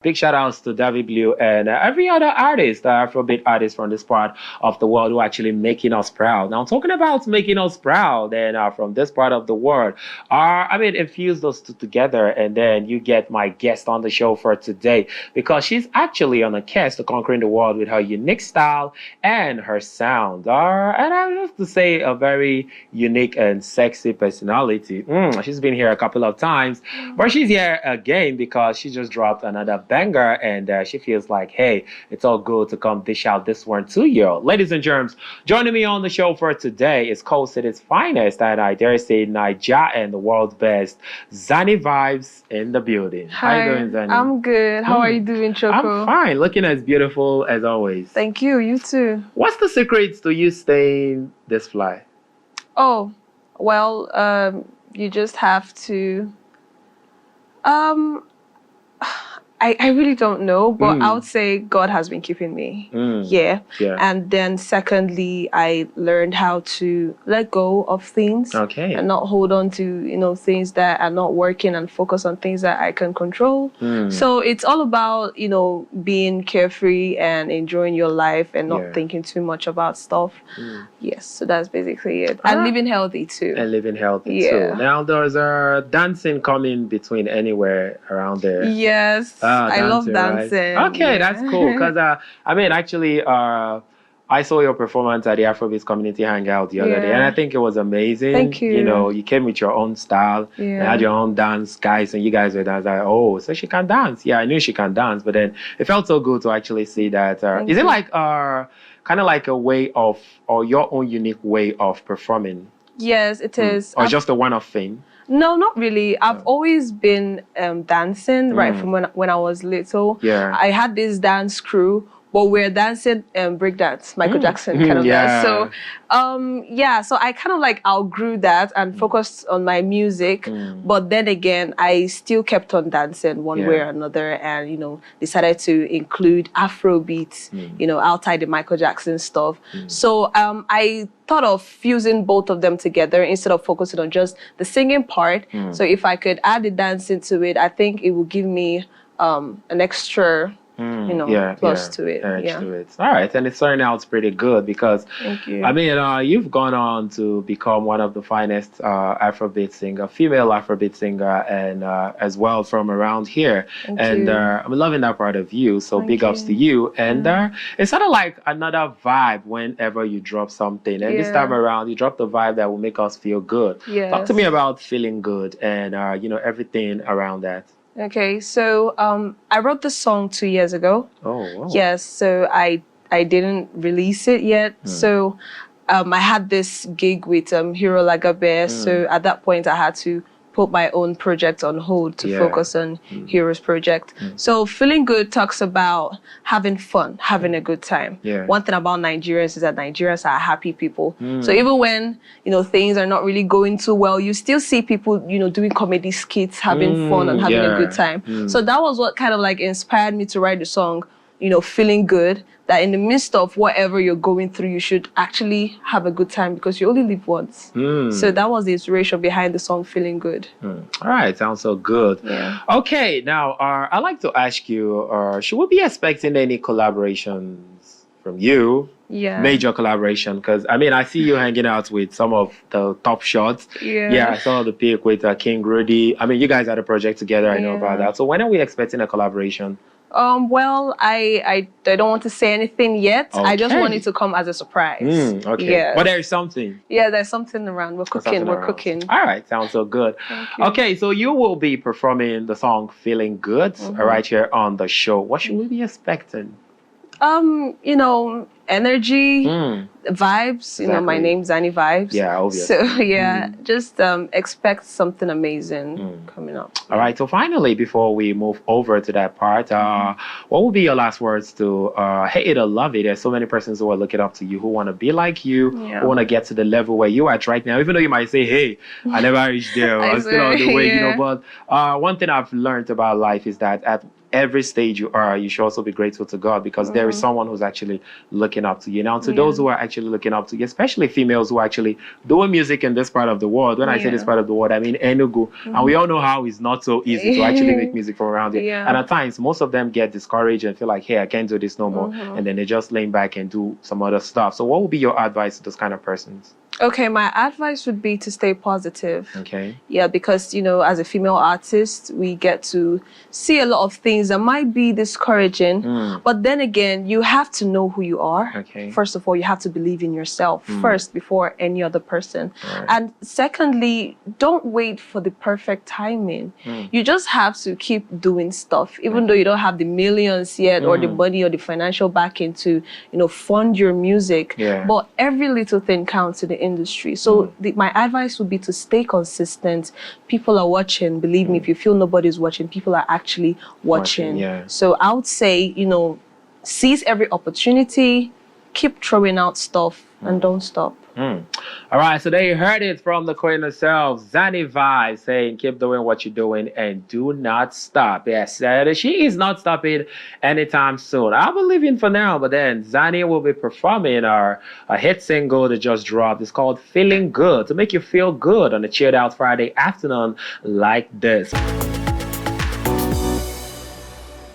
Big shout outs to David Blue and every other artist, Afrobeat artist from this part of the world who are actually making us proud. Now, talking about making us proud and from this part of the world, infuse those two together and then you get my guest on the show for today because she's actually on a quest to conquering the world with her unique style and her sound. And I have to say, a very unique and sexy personality. She's been here a couple of times, but she's here again because she just dropped another banger and she feels like, hey, it's all good to come dish out this one to you. Ladies and germs, joining me on the show for today is Coal City's finest and I dare say Naija and the world's best, Zani Vibes in the building. Hi, how you doing, Zani? I'm good. How are you doing, Choco? I'm fine, looking as beautiful as always. Thank you, you too. What's the secret to you staying this fly? Oh, well, you just have to I really don't know, but I would say God has been keeping me. Yeah. And then secondly, I learned how to let go of things and not hold on to, things that are not working and focus on things that I can control. So it's all about, being carefree and enjoying your life and not thinking too much about stuff. Yes, so that's basically it. And living healthy too. And living healthy too. Now there's dancing coming between anywhere around there. Yes. I love dancing. Right? Okay, that's cool. Because I saw your performance at the Afrobeats community hangout the other day, and I think it was amazing. Thank you. You came with your own style, and had your own dance guys, and you guys were dancing. Like, oh, so she can dance. Yeah, I knew she can dance, but then it felt so good to actually see that. Is it like kind of like a way of, or your own unique way of performing? Yes, it is. Or just a one-off thing? No, not really. I've always been dancing right from when I was little. Yeah. I had this dance crew, but we're dancing breakdance, Michael Jackson kind of dance. So, so I kind of like outgrew that and focused on my music. But then again, I still kept on dancing one way or another and, decided to include Afrobeats, outside the Michael Jackson stuff. So I thought of fusing both of them together instead of focusing on just the singing part. So if I could add the dance into it, I think it would give me an extra plus to it. All right, and it's turning out pretty good because thank you. You've gone on to become one of the finest Afrobeat singer, female Afrobeat singer, and as well from around here. Thank you. I'm loving that part of you. So big ups to you. And it's sort of like another vibe whenever you drop something. And this time around, you drop the vibe that will make us feel good. Talk to me about feeling good and everything around that. Okay, so I wrote the song 2 years ago. Oh, wow. Yes, so I didn't release it yet. So I had this gig with Hero Lagabe. So at that point, I had to put my own project on hold to focus on Hero's project. So feeling good talks about having fun, having a good time. One thing about Nigerians is that Nigerians are happy people. So even when, things are not really going too well, you still see people, doing comedy skits, having fun and having a good time. So that was what kind of like inspired me to write the song, feeling good, that in the midst of whatever you're going through, you should actually have a good time because you only live once. So that was the inspiration behind the song Feeling Good. All right, sounds so good. Okay, now I'd like to ask you, should we be expecting any collaborations from you? Major collaboration, because I see you hanging out with some of the top shots. I saw the pic with King Rudy. You guys had a project together, I know about that. So when are we expecting a collaboration? Well, I don't want to say anything yet. I just want it to come as a surprise. But there's something. There's something around. We're cooking. All right, sounds so good. Okay, so you will be performing the song Feeling Good right here on the show. What should we be expecting? Energy, vibes. My name's Zani Vibes. Obviously. So just expect something amazing coming up. All right. So finally, before we move over to that part, what would be your last words to hate it or love it? There's so many persons who are looking up to you, who want to be like you, who want to get to the level where you're at right now. Even though you might say, "Hey, I never reached there. I'm still on the way," But one thing I've learned about life is that at every stage you are, you should also be grateful to God because there is someone who's actually looking looking up to you. Now, to those who are actually looking up to you, especially females who are actually doing music in this part of the world. When I say this part of the world, I mean Enugu. And we all know how it's not so easy to actually make music from around here. And at times, most of them get discouraged and feel like, hey, I can't do this no more. And then they just lean back and do some other stuff. So what would be your advice to those kind of persons? Okay, my advice would be to stay positive. Okay. Yeah, because, you know, as a female artist, we get to see a lot of things that might be discouraging. But then again, you have to know who you are. Okay. First of all, you have to believe in yourself first before any other person. And secondly, don't wait for the perfect timing. You just have to keep doing stuff, even though you don't have the millions yet or the money or the financial backing to, you know, fund your music. But every little thing counts in the industry. So my advice would be to stay consistent. People are watching. Believe me, if you feel nobody's watching, people are actually watching. So I would say, you know, seize every opportunity, keep throwing out stuff, and don't stop. All right, so there you heard it from the queen herself, Zani Vibe, saying keep doing what you're doing and do not stop. Yes, she is not stopping anytime soon. I'll be leaving for now, but then Zani will be performing a hit single that just dropped. It's called Feeling Good, to make you feel good on a chilled out Friday afternoon like this.